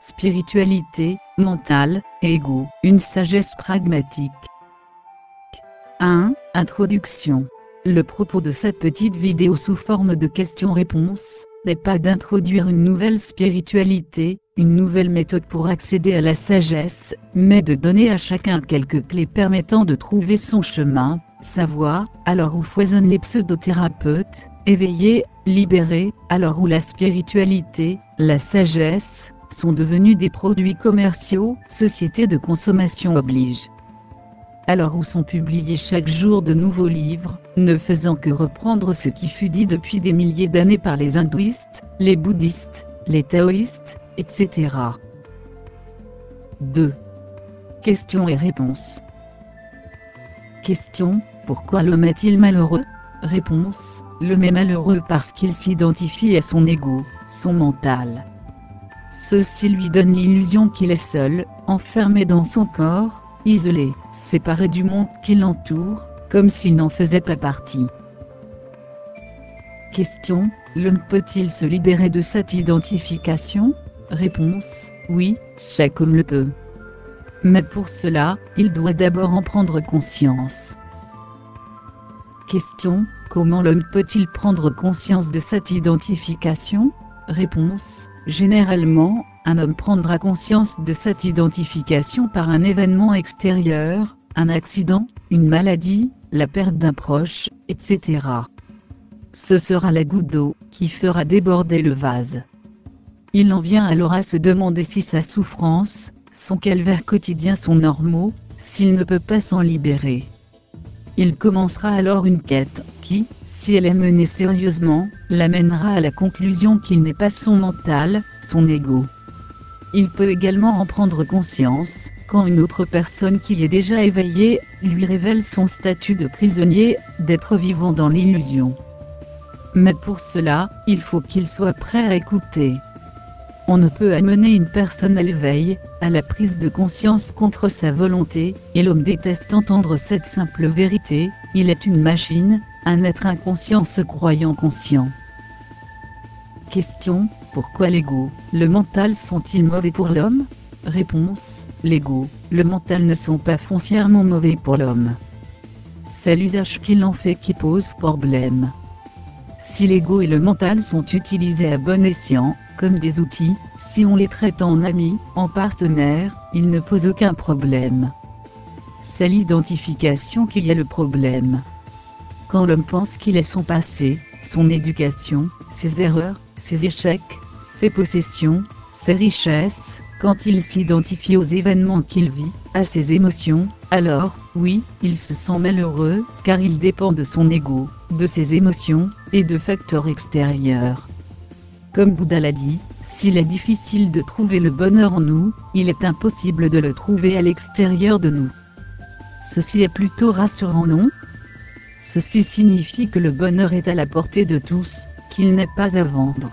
spiritualité, mental, ego, une sagesse pragmatique. 1. Introduction. Le propos de cette petite vidéo sous forme de questions-réponses n'est pas d'introduire une nouvelle spiritualité, une nouvelle méthode pour accéder à la sagesse, mais de donner à chacun quelques clés permettant de trouver son chemin, sa voie, à l'heure où foisonnent les pseudothérapeutes, éveillés, libérés, à l'heure où la spiritualité, la sagesse, sont devenus des produits commerciaux, société de consommation oblige. À l'heure où sont publiés chaque jour de nouveaux livres, ne faisant que reprendre ce qui fut dit depuis des milliers d'années par les hindouistes, les bouddhistes, les taoïstes, etc. 2. Questions et réponses. Question. Pourquoi l'homme est-il malheureux? Réponse. L'homme est malheureux parce qu'il s'identifie à son ego, son mental. Ceci lui donne l'illusion qu'il est seul, enfermé dans son corps, isolé, séparé du monde qui l'entoure, comme s'il n'en faisait pas partie. Question. L'homme peut-il se libérer de cette identification? Réponse. Oui, chaque homme le peut. Mais pour cela, il doit d'abord en prendre conscience. Question. Comment l'homme peut-il prendre conscience de cette identification? Réponse. Généralement, un homme prendra conscience de cette identification par un événement extérieur, un accident, une maladie, la perte d'un proche, etc. Ce sera la goutte d'eau qui fera déborder le vase. Il en vient alors à se demander si sa souffrance, son calvaire quotidien sont normaux, s'il ne peut pas s'en libérer. Il commencera alors une quête qui, si elle est menée sérieusement, l'amènera à la conclusion qu'il n'est pas son mental, son ego. Il peut également en prendre conscience, quand une autre personne qui est déjà éveillée, lui révèle son statut de prisonnier, d'être vivant dans l'illusion. Mais pour cela, il faut qu'il soit prêt à écouter. On ne peut amener une personne à l'éveil, à la prise de conscience contre sa volonté, et l'homme déteste entendre cette simple vérité, il est une machine, un être inconscient se croyant conscient. Question. Pourquoi l'ego, le mental sont-ils mauvais pour l'homme? Réponse. L'ego, le mental ne sont pas foncièrement mauvais pour l'homme. C'est l'usage qu'il en fait qui pose problème. Si l'ego et le mental sont utilisés à bon escient, comme des outils, si on les traite en amis, en partenaires, ils ne posent aucun problème. C'est l'identification qui est le problème. Quand l'homme pense qu'il est son passé, son éducation, ses erreurs, ses échecs, ses possessions, ses richesses, quand il s'identifie aux événements qu'il vit, à ses émotions, alors, oui, il se sent malheureux, car il dépend de son ego, de ses émotions, et de facteurs extérieurs. Comme Bouddha l'a dit, s'il est difficile de trouver le bonheur en nous, il est impossible de le trouver à l'extérieur de nous. Ceci est plutôt rassurant, non? Ceci signifie que le bonheur est à la portée de tous, qu'il n'est pas à vendre.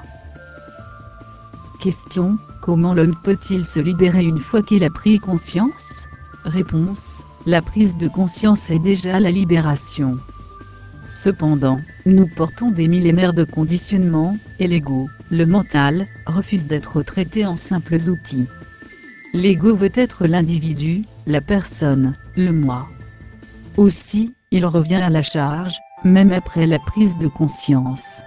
Question. Comment l'homme peut-il se libérer une fois qu'il a pris conscience? Réponse. La prise de conscience est déjà la libération. Cependant, nous portons des millénaires de conditionnement, et l'ego, le mental, refuse d'être traité en simples outils. L'ego veut être l'individu, la personne, le moi. Aussi, il revient à la charge, même après la prise de conscience.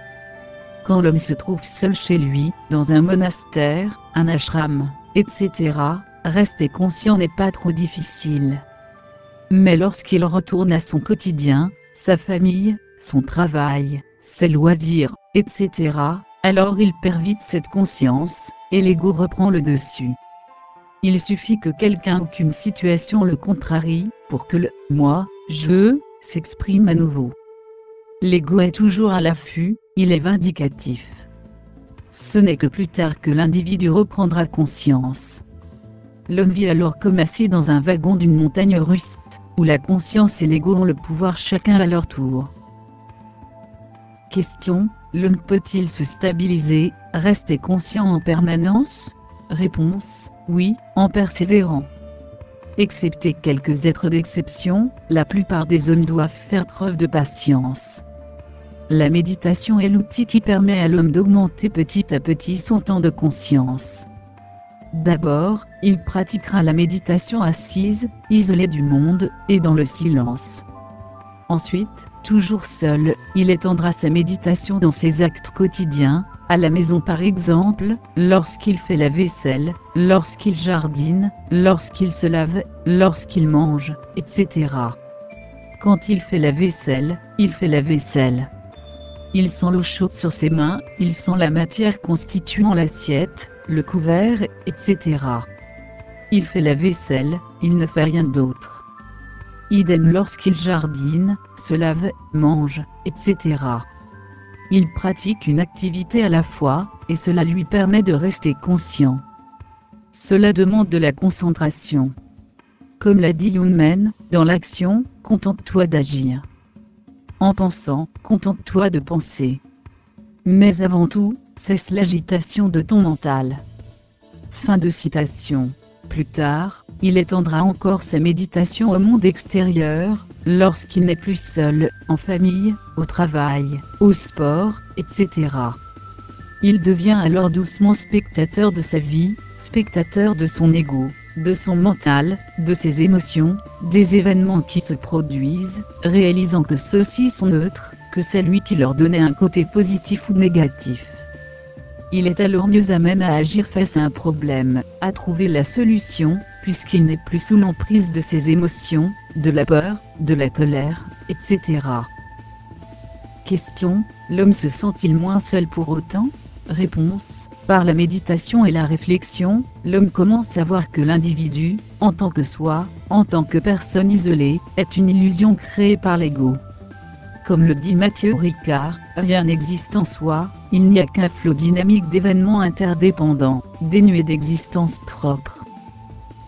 Quand l'homme se trouve seul chez lui, dans un monastère, un ashram, etc., rester conscient n'est pas trop difficile. Mais lorsqu'il retourne à son quotidien, sa famille, son travail, ses loisirs, etc., alors il perd vite cette conscience, et l'ego reprend le dessus. Il suffit que quelqu'un ou qu'une situation le contrarie, pour que le « moi », « je » s'exprime à nouveau. L'ego est toujours à l'affût, il est vindicatif. Ce n'est que plus tard que l'individu reprendra conscience. L'homme vit alors comme assis dans un wagon d'une montagne russe, où la conscience et l'ego ont le pouvoir chacun à leur tour. Question. L'homme peut-il se stabiliser, rester conscient en permanence? Réponse. Oui, en persévérant. Excepté quelques êtres d'exception, la plupart des hommes doivent faire preuve de patience. La méditation est l'outil qui permet à l'homme d'augmenter petit à petit son temps de conscience. D'abord, il pratiquera la méditation assise, isolé du monde, et dans le silence. Ensuite, toujours seul, il étendra sa méditation dans ses actes quotidiens, à la maison par exemple, lorsqu'il fait la vaisselle, lorsqu'il jardine, lorsqu'il se lave, lorsqu'il mange, etc. Quand il fait la vaisselle, il fait la vaisselle. Il sent l'eau chaude sur ses mains, il sent la matière constituant l'assiette, le couvert, etc. Il fait la vaisselle, il ne fait rien d'autre. Idem lorsqu'il jardine, se lave, mange, etc. Il pratique une activité à la fois, et cela lui permet de rester conscient. Cela demande de la concentration. Comme l'a dit Yunmen, dans l'action, contente-toi d'agir. En pensant, contente-toi de penser. Mais avant tout, cesse l'agitation de ton mental. Fin de citation. Plus tard, il étendra encore sa méditation au monde extérieur, lorsqu'il n'est plus seul, en famille, au travail, au sport, etc. Il devient alors doucement spectateur de sa vie, spectateur de son ego, de son mental, de ses émotions, des événements qui se produisent, réalisant que ceux-ci sont neutres, que c'est lui qui leur donnait un côté positif ou négatif. Il est alors mieux à même à agir face à un problème, à trouver la solution, puisqu'il n'est plus sous l'emprise de ses émotions, de la peur, de la colère, etc. Question: l'homme se sent-il moins seul pour autant? Réponse: par la méditation et la réflexion, l'homme commence à voir que l'individu, en tant que soi, en tant que personne isolée, est une illusion créée par l'ego. Comme le dit Mathieu Ricard, rien n'existe en soi, il n'y a qu'un flot dynamique d'événements interdépendants, dénués d'existence propre.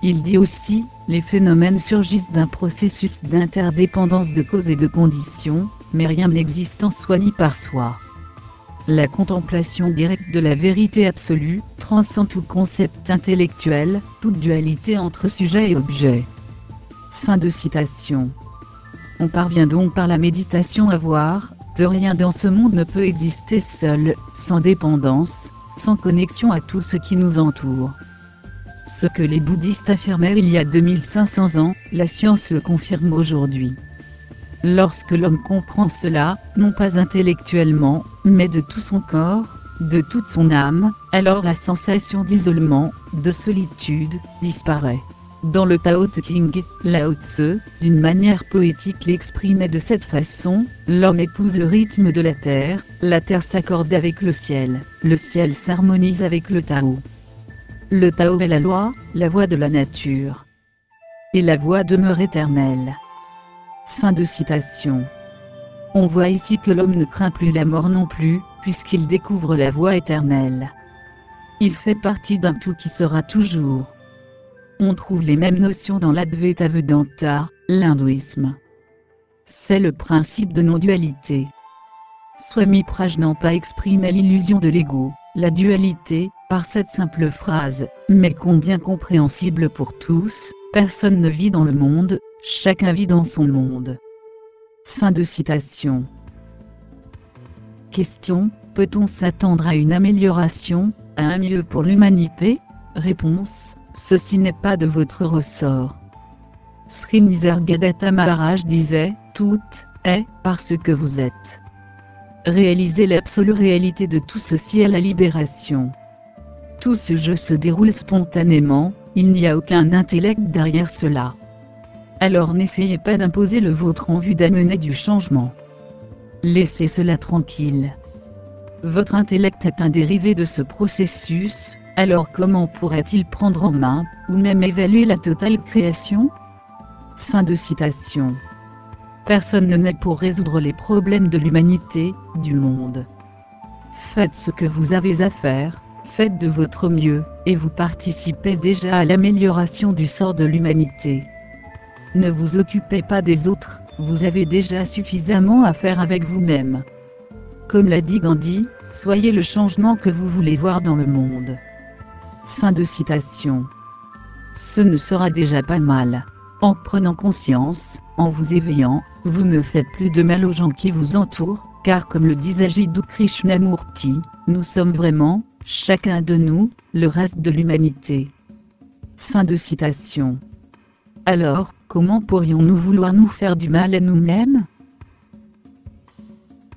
Il dit aussi, les phénomènes surgissent d'un processus d'interdépendance de causes et de conditions, mais rien n'existe en soi ni par soi. La contemplation directe de la vérité absolue transcende tout concept intellectuel, toute dualité entre sujet et objet. Fin de citation. On parvient donc par la méditation à voir que rien dans ce monde ne peut exister seul, sans dépendance, sans connexion à tout ce qui nous entoure. Ce que les bouddhistes affirmèrent il y a 2500 ans, la science le confirme aujourd'hui. Lorsque l'homme comprend cela, non pas intellectuellement, mais de tout son corps, de toute son âme, alors la sensation d'isolement, de solitude, disparaît. Dans le Tao Te Ching, Lao Tse, d'une manière poétique l'exprimait de cette façon: l'homme épouse le rythme de la terre s'accorde avec le ciel s'harmonise avec le Tao. Le Tao est la loi, la voie de la nature. Et la voie demeure éternelle. Fin de citation. On voit ici que l'homme ne craint plus la mort non plus, puisqu'il découvre la voie éternelle. Il fait partie d'un tout qui sera toujours. On trouve les mêmes notions dans l'Advaita Vedanta, l'hindouisme. C'est le principe de non-dualité. Swami Prajnanpa exprimait l'illusion de l'ego, la dualité, par cette simple phrase, mais combien compréhensible pour tous: personne ne vit dans le monde, chacun vit dans son monde. Fin de citation. Question: peut-on s'attendre à une amélioration, à un mieux pour l'humanité? Réponse: ceci n'est pas de votre ressort. Sri Nisargadatta Maharaj disait: tout est parce que vous êtes. Réalisez l'absolue réalité de tout ceci est la libération. Tout ce jeu se déroule spontanément, il n'y a aucun intellect derrière cela. Alors n'essayez pas d'imposer le vôtre en vue d'amener du changement. Laissez cela tranquille. Votre intellect est un dérivé de ce processus, alors comment pourrait-il prendre en main, ou même évaluer la totale création? Fin de citation. Personne ne naît pour résoudre les problèmes de l'humanité, du monde. Faites ce que vous avez à faire, faites de votre mieux, et vous participez déjà à l'amélioration du sort de l'humanité. Ne vous occupez pas des autres, vous avez déjà suffisamment à faire avec vous-même. Comme l'a dit Gandhi, soyez le changement que vous voulez voir dans le monde. Fin de citation. Ce ne sera déjà pas mal. En prenant conscience, en vous éveillant, vous ne faites plus de mal aux gens qui vous entourent, car comme le disait Jiddu Krishnamurti, nous sommes vraiment, chacun de nous, le reste de l'humanité. Fin de citation. Alors, comment pourrions-nous vouloir nous faire du mal à nous-mêmes?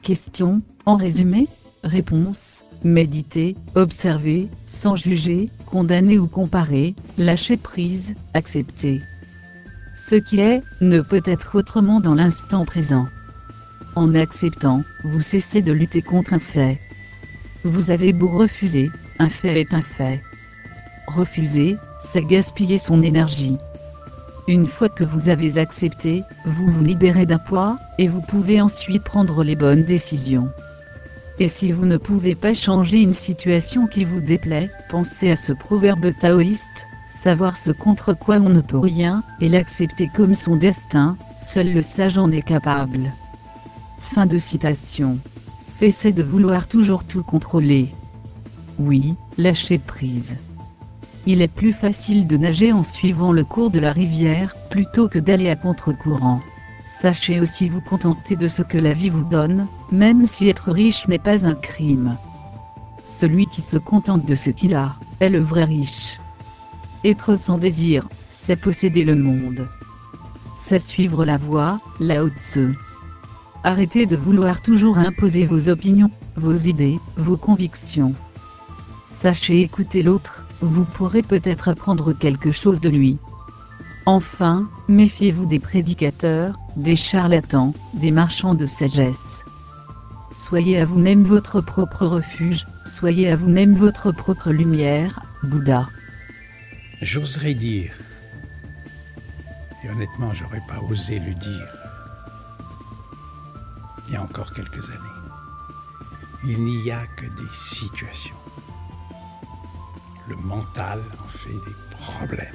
Question, en résumé? Réponse, méditer, observer, sans juger, condamner ou comparer, lâcher prise, accepter. Ce qui est, ne peut être autrement dans l'instant présent. En acceptant, vous cessez de lutter contre un fait. Vous avez beau refuser, un fait est un fait. Refuser, c'est gaspiller son énergie. Une fois que vous avez accepté, vous vous libérez d'un poids, et vous pouvez ensuite prendre les bonnes décisions. Et si vous ne pouvez pas changer une situation qui vous déplaît, pensez à ce proverbe taoïste, savoir ce contre quoi on ne peut rien, et l'accepter comme son destin, seul le sage en est capable. Fin de citation. Cessez de vouloir toujours tout contrôler. Oui, lâchez prise. Il est plus facile de nager en suivant le cours de la rivière, plutôt que d'aller à contre-courant. Sachez aussi vous contenter de ce que la vie vous donne, même si être riche n'est pas un crime. Celui qui se contente de ce qu'il a, est le vrai riche. Être sans désir, c'est posséder le monde. C'est suivre la voie, Lao Tse. Arrêtez de vouloir toujours imposer vos opinions, vos idées, vos convictions. Sachez écouter l'autre, vous pourrez peut-être apprendre quelque chose de lui. Enfin, méfiez-vous des prédicateurs, des charlatans, des marchands de sagesse. Soyez à vous-même votre propre refuge, soyez à vous-même votre propre lumière, Bouddha. J'oserais dire, et honnêtement j'aurais pas osé le dire, il y a encore quelques années, il n'y a que des situations. Le mental en fait des problèmes.